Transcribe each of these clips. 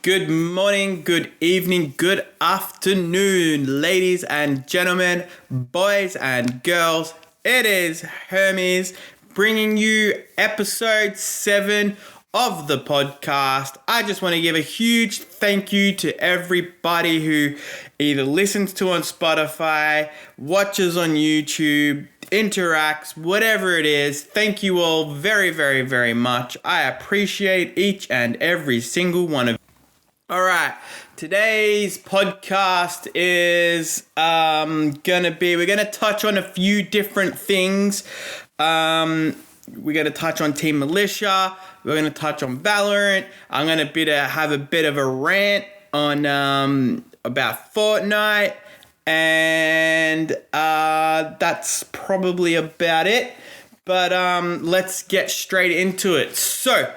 Good morning, good evening, good afternoon, ladies and gentlemen, boys and girls. It is Hermes bringing you episode 7 of the podcast. I just want to give a huge thank you to everybody who either listens to on Spotify, watches on YouTube, interacts, whatever it is. Thank you all very, very, very much. I appreciate each and every single one of you. All right, today's podcast is we're gonna touch on a few different things. We're gonna touch on Team Militia. We're gonna touch on Valorant. I'm gonna have a bit of a rant on about Fortnite, and that's probably about it. But let's get straight into it. So,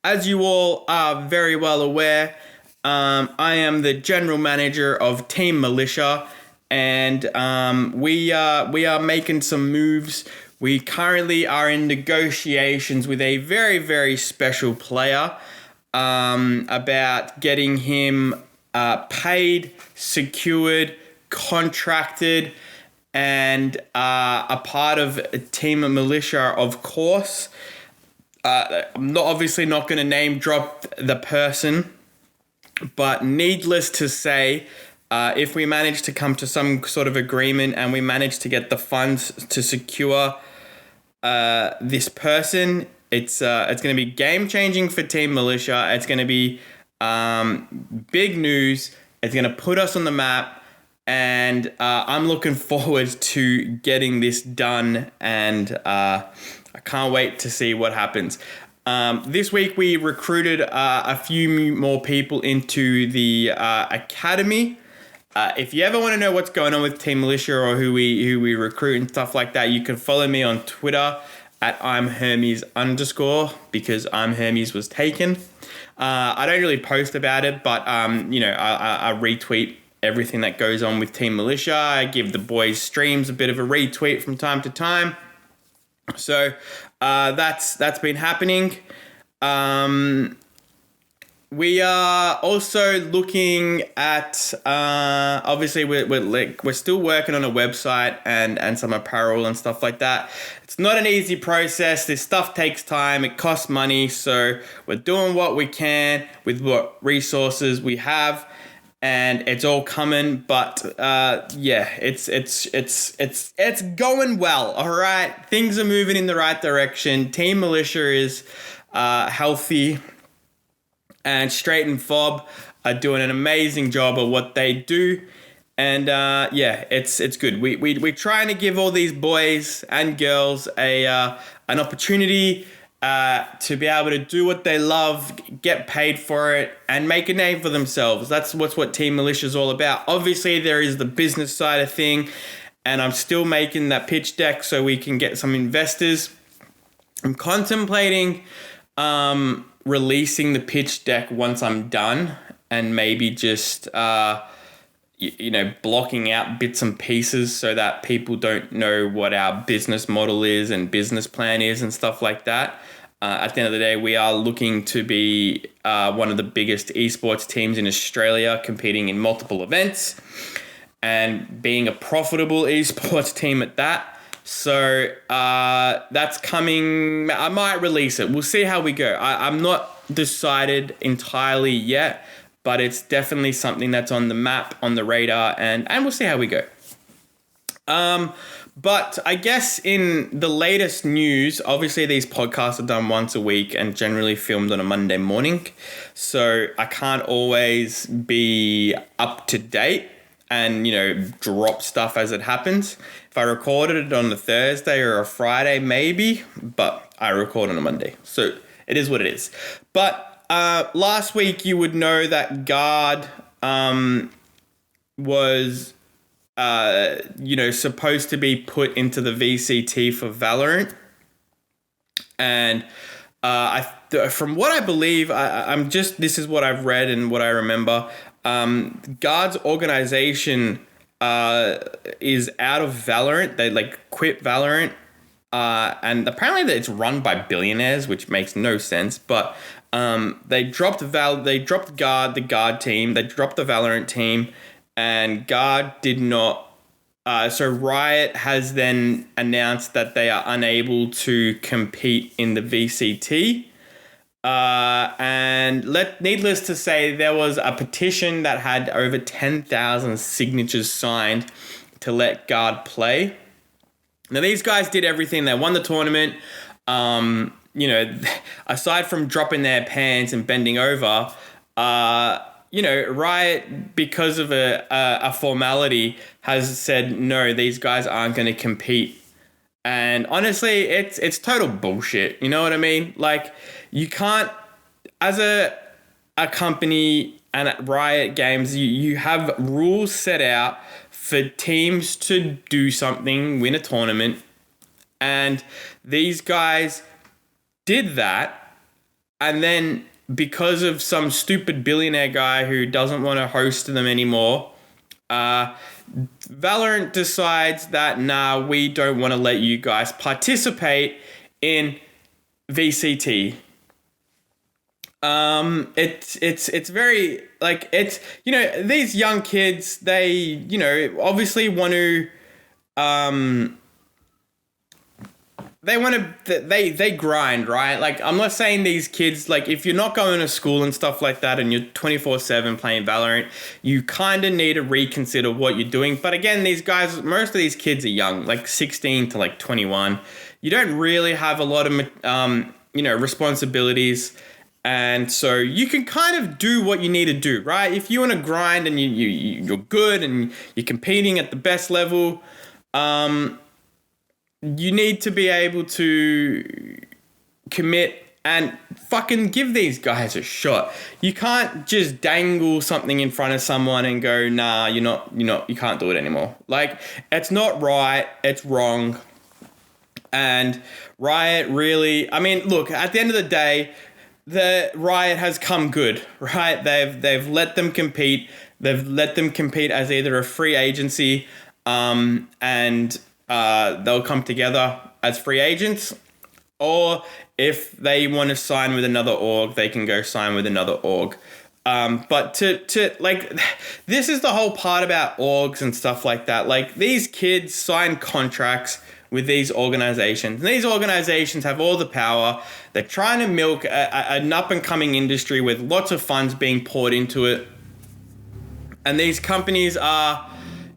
as you all are very well aware, I am the general manager of Team Militia, and we are making some moves. We currently are in negotiations with a very, very special player about getting him paid, secured, contracted, and a part of Team Militia, of course. I'm obviously not going to name drop the person, but needless to say, if we manage to come to some sort of agreement and we manage to get the funds to secure this person, it's going to be game changing for Team Militia. It's going to be big news. It's going to put us on the map, and I'm looking forward to getting this done, and I can't wait to see what happens. This week we recruited a few more people into the academy. If you ever want to know what's going on with Team Militia or who we recruit and stuff like that, you can follow me on Twitter at @I'mHermes_, because @I'mHermes was taken. I don't really post about it, but I retweet everything that goes on with Team Militia. I give the boys' streams a bit of a retweet from time to time. So that's been happening. We are also looking at obviously we're still working on a website and some apparel and stuff like that. It's not an easy process. This stuff takes time. It costs money. So we're doing what we can with what resources we have. And it's all coming, but it's going well. All right, things are moving in the right direction. Team Militia is healthy, and Straight and Fob are doing an amazing job of what they do. And it's good. We're trying to give all these boys and girls an opportunity to be able to do what they love, get paid for it, and make a name for themselves. That's what Team Militia is all about. Obviously, there is the business side of thing, and I'm still making that pitch deck so we can get some investors. I'm contemplating releasing the pitch deck once I'm done, and maybe just blocking out bits and pieces so that people don't know what our business model is and business plan is and stuff like that. At the end of the day, we are looking to be one of the biggest esports teams in Australia, competing in multiple events and being a profitable esports team at that. So that's coming. I might release it. We'll see how we go. I'm not decided entirely yet, but it's definitely something that's on the map, on the radar, and we'll see how we go. But I guess in the latest news, obviously these podcasts are done once a week and generally filmed on a Monday morning. So I can't always be up to date and, drop stuff as it happens. If I recorded it on a Thursday or a Friday, maybe, but I record on a Monday. So it is what it is. But last week you would know that Guard was supposed to be put into the VCT for Valorant. And from what I believe, this is what I've read and what I remember. Guard's organization is out of Valorant. They quit Valorant. and apparently it's run by billionaires, which makes no sense. But they dropped the Guard team, they dropped the Valorant team, and Guard did not. So Riot has then announced that they are unable to compete in the VCT. And needless to say, there was a petition that had over 10,000 signatures signed to let Guard play. Now, these guys did everything. They won the tournament. Aside from dropping their pants and bending over, Riot, because of a formality, has said, no, these guys aren't going to compete. And honestly, it's total bullshit. You know what I mean? Like, you can't, as a company and at Riot Games, you have rules set out for teams to do something, win a tournament. And these guys did that. And then because of some stupid billionaire guy who doesn't want to host them anymore, Valorant decides that, nah, we don't want to let you guys participate in VCT. It's very, like, it's, these young kids, they, obviously want to, they grind, right? Like, I'm not saying these kids, like, if you're not going to school and stuff like that and you're 24/7 playing Valorant, you kind of need to reconsider what you're doing. But again, these guys, most of these kids are young, like 16 to like 21. You don't really have a lot of, responsibilities. And so you can kind of do what you need to do, right? If you want to grind and you're good and you're competing at the best level, you need to be able to commit and fucking give these guys a shot. You can't just dangle something in front of someone and go, nah, you can't do it anymore. Like, it's not right, it's wrong. And Riot really, I mean, look, at the end of the day, the Riot has come good, right? They've let them compete. They've let them compete as either a free agency, and they'll come together as free agents, or if they want to sign with another org, they can go sign with another org. But to like, this is the whole part about orgs and stuff like that. Like, these kids sign contracts with these organizations. And these organizations have all the power. They're trying to milk an up-and-coming industry with lots of funds being poured into it. And these companies are,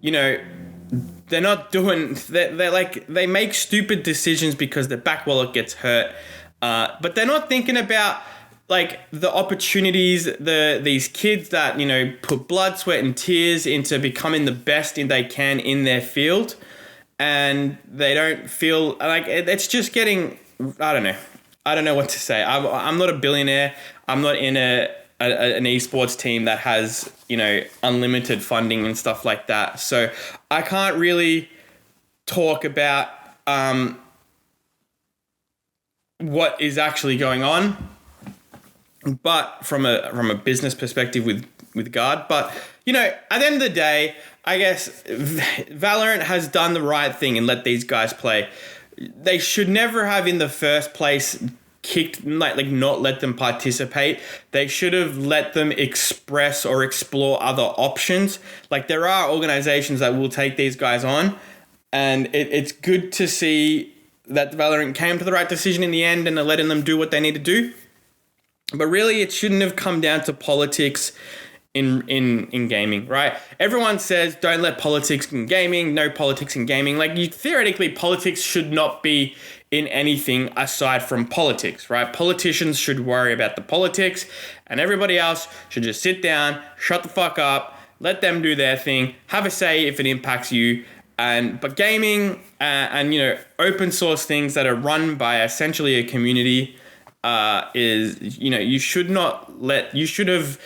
they're not doing, they're like, they make stupid decisions because their back wallet gets hurt. But they're not thinking about, like, the opportunities, these kids that, put blood, sweat, and tears into becoming the best they can in their field. And they don't feel like it's just getting, I don't know what to say. I'm not a billionaire. I'm not in an esports team that has, unlimited funding and stuff like that. So I can't really talk about what is actually going on, but from a business perspective with Guard. But, at the end of the day, I guess Valorant has done the right thing and let these guys play. They should never have in the first place kicked, like not let them participate. They should have let them express or explore other options. Like, there are organizations that will take these guys on, and it's good to see that Valorant came to the right decision in the end and are letting them do what they need to do. But really, it shouldn't have come down to politics in gaming, right? Everyone says don't let politics in gaming, no politics in gaming. Like, theoretically, politics should not be in anything aside from politics, right? Politicians should worry about the politics, and everybody else should just sit down, shut the fuck up, let them do their thing, have a say if it impacts you. But gaming and open source things that are run by essentially a community you should have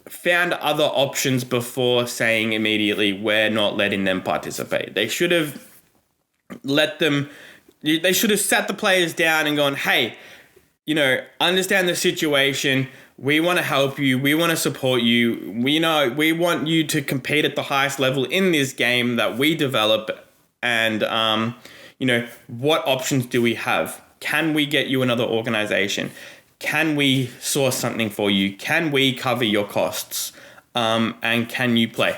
found other options before saying immediately we're not letting them participate. They should have sat the players down and gone, hey, understand the situation. We want to help you. We want to support you. We want you to compete at the highest level in this game that we develop. And, what options do we have? Can we get you another organization? Can we source something for you? Can we cover your costs? And can you play?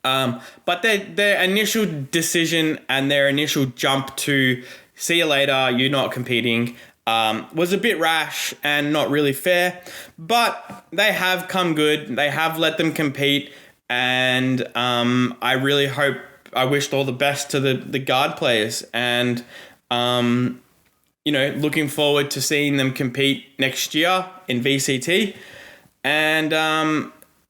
But their initial decision and their initial jump to see you later, you're not competing, was a bit rash and not really fair. But they have come good. They have let them compete. And I really hope, I wished all the best to the guard players. And, looking forward to seeing them compete next year in VCT. And,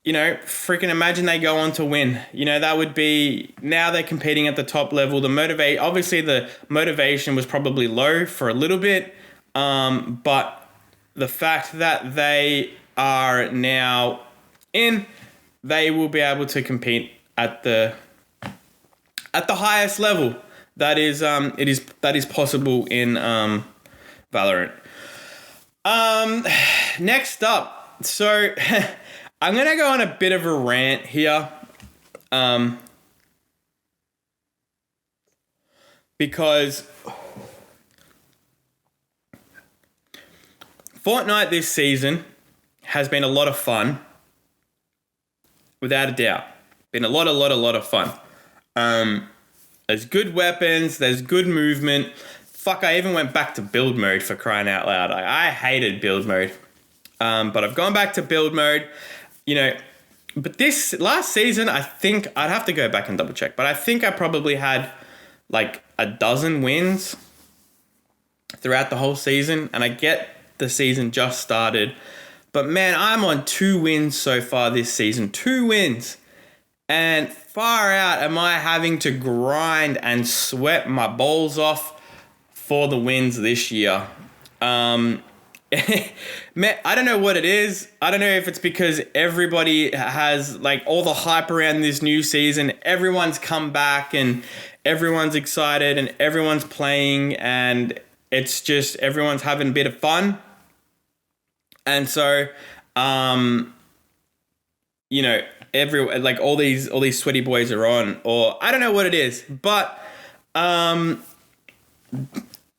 freaking imagine they go on to win. That would be, now they're competing at the top level. Obviously the motivation was probably low for a little bit. But the fact that they are now in, they will be able to compete at the highest level that is possible in Valorant. Next up, so I'm gonna go on a bit of a rant here, because Fortnite this season has been a lot of fun, without a doubt. Been a lot of fun. There's good weapons, there's good movement. Fuck, I even went back to build mode, for crying out loud. I hated build mode. But I've gone back to build mode, but this last season, I think, I'd have to go back and double check, but I think I probably had like a dozen wins throughout the whole season. And I get the season just started, but man, I'm on 2 wins so far this season. 2 wins. And far out am I having to grind and sweat my balls off for the wins this year. Man, I don't know what it is. I don't know if it's because everybody has like all the hype around this new season. Everyone's come back and everyone's excited and everyone's playing, and it's just everyone's having a bit of fun. And so, all these sweaty boys are on, or I don't know what it is, but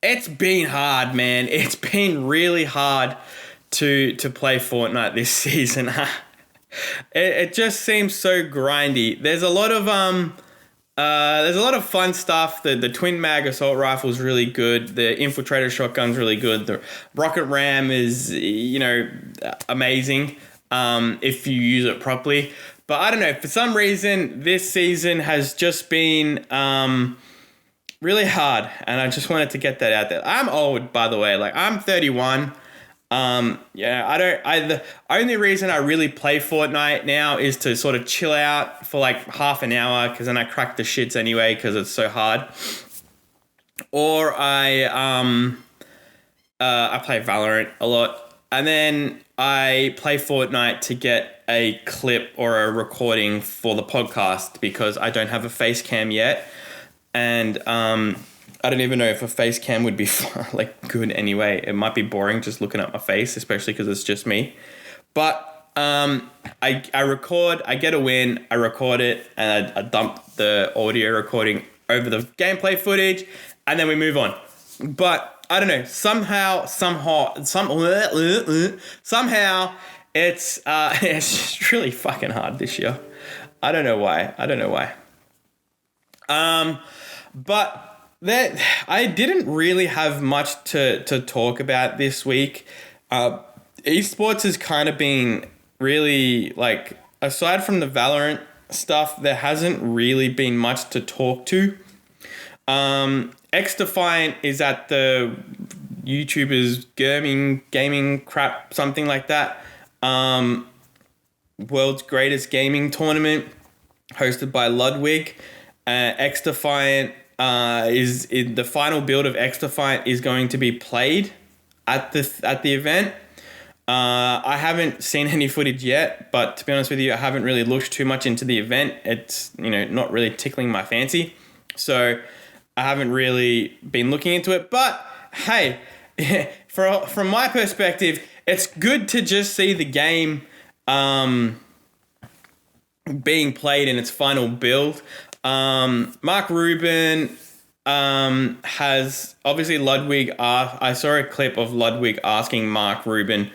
it's been hard, man. It's been really hard to play Fortnite this season. It just seems so grindy. There's a lot of fun stuff. The twin mag assault rifle is really good. The infiltrator shotgun's really good. The rocket ram is, amazing if you use it properly. But I don't know, for some reason, this season has just been really hard, and I just wanted to get that out there. I'm old, by the way. Like, I'm 31. The only reason I really play Fortnite now is to sort of chill out for like half an hour, because then I crack the shits anyway because it's so hard. Or I play Valorant a lot, and then I play Fortnite to get a clip or a recording for the podcast, because I don't have a face cam yet. And I don't even know if a face cam would be good anyway. It might be boring just looking at my face, especially because it's just me. But I record, I get a win, I record it, and I dump the audio recording over the gameplay footage, and then we move on. But I don't know, somehow it's just really fucking hard this year. I don't know why. But that I didn't really have much to talk about this week. Esports has kind of been really, like, aside from the Valorant stuff, there hasn't really been much to talk to. XDefiant is at the YouTubers gaming crap, something like that. World's greatest gaming tournament hosted by Ludwig. XDefiant is in the final build of XDefiant is going to be played at the event. I haven't seen any footage yet, but to be honest with you, I haven't really looked too much into the event. It's not really tickling my fancy, so I haven't really been looking into it. But hey, from my perspective, it's good to just see the game being played in its final build. Mark Rubin has obviously Ludwig. I saw a clip of Ludwig asking Mark Rubin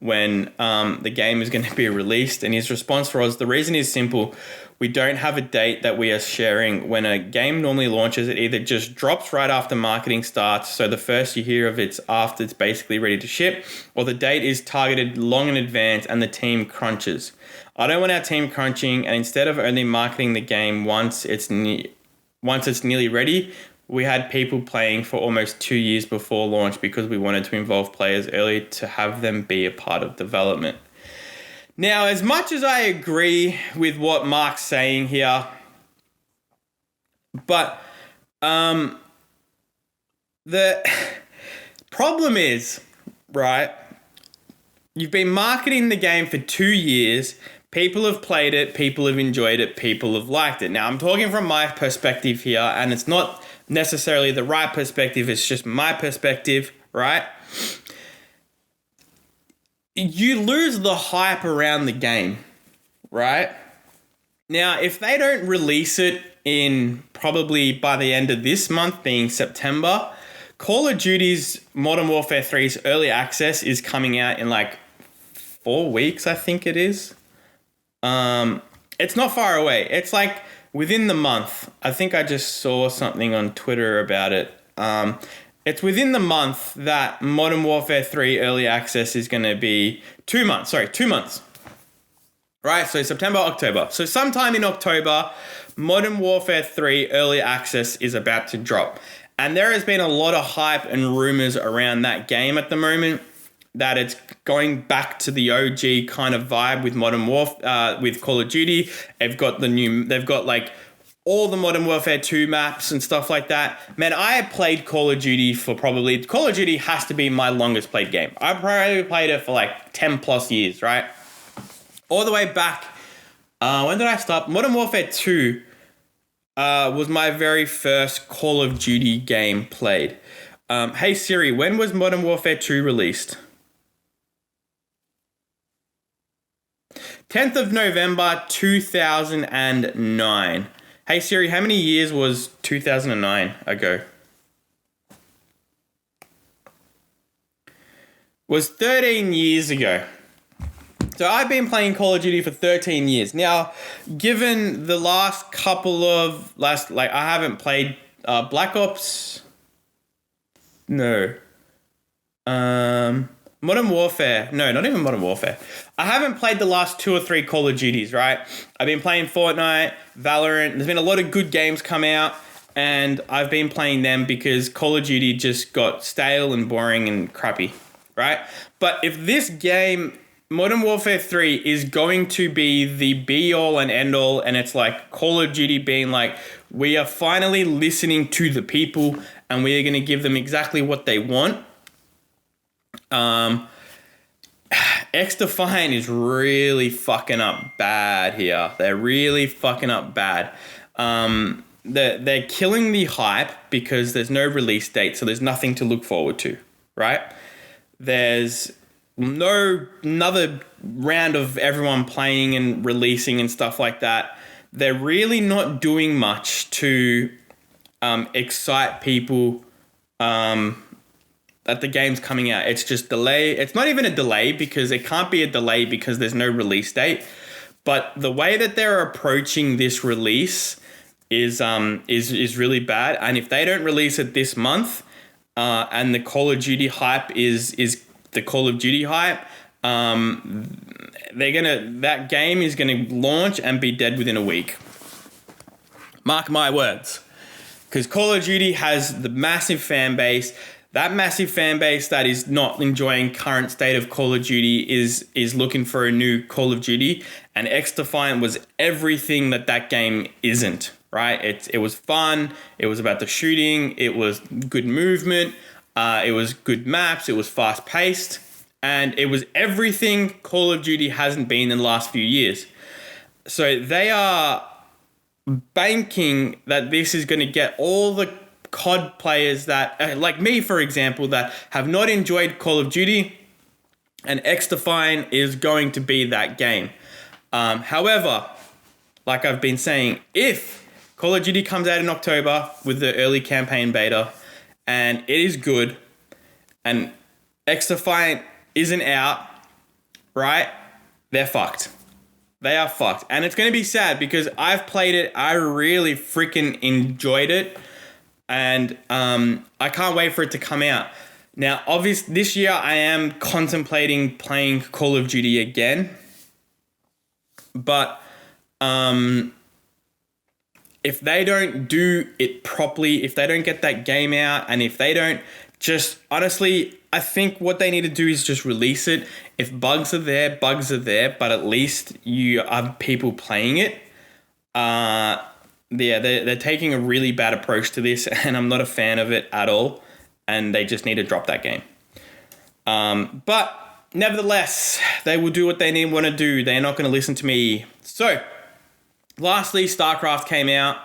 when the game is going to be released, and his response was, the reason is simple. We don't have a date that we are sharing. When a game normally launches, it either just drops right after marketing starts, so the first you hear of it's after it's basically ready to ship, or the date is targeted long in advance and the team crunches. I don't want our team crunching, and instead of only marketing the game once it's nearly ready, we had people playing for almost 2 years before launch because we wanted to involve players early to have them be a part of development. Now, as much as I agree with what Mark's saying here, but the problem is, right, you've been marketing the game for 2 years, people have played it, people have enjoyed it, people have liked it. Now, I'm talking from my perspective here, and it's not necessarily the right perspective, it's just my perspective, right? You lose the hype around the game, right? Now, if they don't release it in probably by the end of this month, being September, Call of Duty's Modern Warfare 3's early access is coming out in like 4 weeks, I think it is. It's not far away. It's like within the month. I think I just saw something on Twitter about it. It's within the month that Modern Warfare 3 early access is going to be 2 months. Sorry, 2 months. Right, so September, October. So sometime in October, Modern Warfare 3 early access is about to drop. And there has been a lot of hype and rumors around that game at the moment that it's going back to the OG kind of vibe with with Call of Duty. They've got like all the Modern Warfare 2 maps and stuff like that. Man, I have played Call of Duty Call of Duty has to be my longest played game. I probably played it for like 10 plus years, right? All the way back, when did I start? Modern Warfare 2 was my very first Call of Duty game played. Hey Siri, when was Modern Warfare 2 released? 10th of November, 2009. Hey Siri, how many years was 2009 ago? Was 13 years ago. So I've been playing Call of Duty for 13 years. Now, given the last couple of I haven't played Black Ops. No. Modern Warfare. No, not even Modern Warfare. I haven't played the last 2 or 3 Call of Duties, right? I've been playing Fortnite, Valorant. There's been a lot of good games come out, and I've been playing them because Call of Duty just got stale and boring and crappy, right? But if this game, Modern Warfare 3, is going to be the be-all and end-all, and it's like Call of Duty being like, we are finally listening to the people, and we are going to give them exactly what they want, XDefiant is really fucking up bad here. They're really fucking up bad. They're killing the hype because there's no release date, so there's nothing to look forward to, right? There's no another round of everyone playing and releasing and stuff like that. They're really not doing much to excite people that the game's coming out. It's just delay. It's not even a delay because it can't be a delay because there's no release date. But the way that they're approaching this release is really bad. And if they don't release it this month, and the Call of Duty hype is the Call of Duty hype, that game is gonna launch and be dead within a week. Mark my words. Because Call of Duty has the massive fan base. That massive fan base that is not enjoying current state of Call of Duty is looking for a new Call of Duty, and XDefiant was everything that game isn't, right? It was fun, it was about the shooting, it was good movement, it was good maps, it was fast paced, and it was everything Call of Duty hasn't been in the last few years. So they are banking that this is going to get all the COD players that, like me, for example, that have not enjoyed Call of Duty, and XDefiant is going to be that game. However, like I've been saying, if Call of Duty comes out in October with the early campaign beta, and it is good. And XDefiant isn't out, right? They're fucked. They are fucked. And it's going to be sad because I've played it. I really freaking enjoyed it. And I can't wait for it to come out. Now, obviously, this year I am contemplating playing Call of Duty again. But if they don't do it properly, if they don't get that game out, and if they don't just, honestly, I think what they need to do is just release it. If bugs are there, but at least you have people playing it. They're taking a really bad approach to this, and I'm not a fan of it at all, and they just need to drop that game. But nevertheless, they will do what they want to do. They're not going to listen to me. So, lastly, StarCraft came out.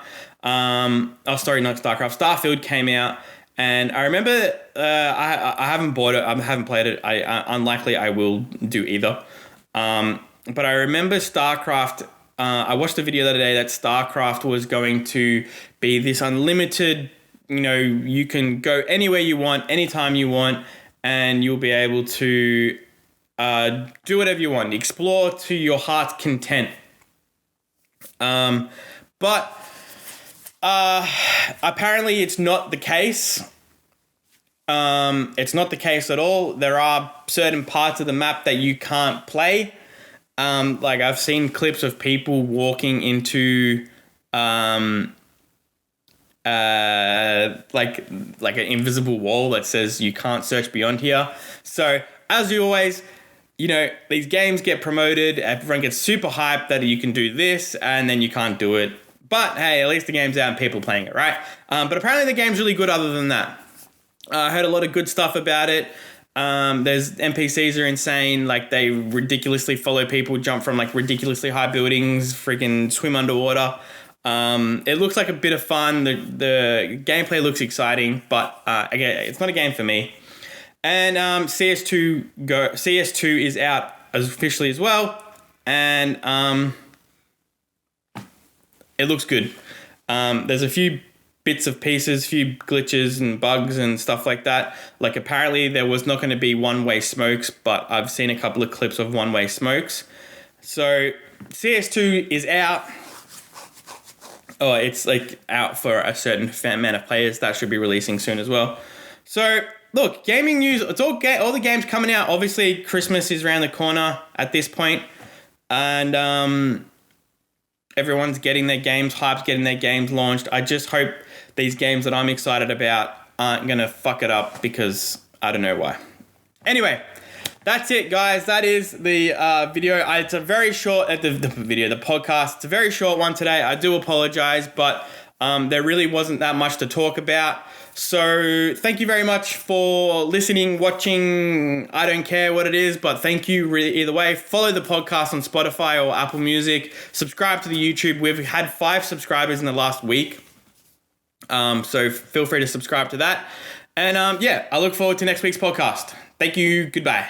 Starfield came out. And I remember I haven't bought it. I haven't played it. Unlikely I will do either. But I remember StarCraft. I watched a video the other day that StarCraft was going to be this unlimited, you can go anywhere you want, anytime you want, and you'll be able to do whatever you want, explore to your heart's content. But apparently it's not the case. It's not the case at all. There are certain parts of the map that you can't play. Like I've seen clips of people walking into like an invisible wall that says you can't search beyond here. So as you always, these games get promoted, everyone gets super hyped that you can do this, and then you can't do it. But hey, at least the game's out and people are playing it, right? But apparently the game's really good other than that. I heard a lot of good stuff about it. There's NPCs are insane. Like they ridiculously follow people, jump from like ridiculously high buildings, freaking swim underwater. It looks like a bit of fun. The gameplay looks exciting, but again, it's not a game for me. And CS2 is out officially as well, and it looks good. There's a few bits of pieces, few glitches and bugs and stuff like that. Like apparently there was not going to be one-way smokes, but I've seen a couple of clips of one-way smokes. So CS2 is out. Oh, it's like out for a certain amount of players. That should be releasing soon as well. So look, gaming news. It's all the games coming out. Obviously, Christmas is around the corner at this point, and everyone's getting their games hyped, getting their games launched. I just hope these games that I'm excited about aren't gonna fuck it up because I don't know why. Anyway, that's it, guys. That is the video. It's a very short the podcast. It's a very short one today. I do apologize, but there really wasn't that much to talk about. So thank you very much for listening, watching. I don't care what it is, but thank you really either way. Follow the podcast on Spotify or Apple Music. Subscribe to the YouTube. We've had 5 subscribers in the last week. So feel free to subscribe to that. And I look forward to next week's podcast. Thank you. Goodbye.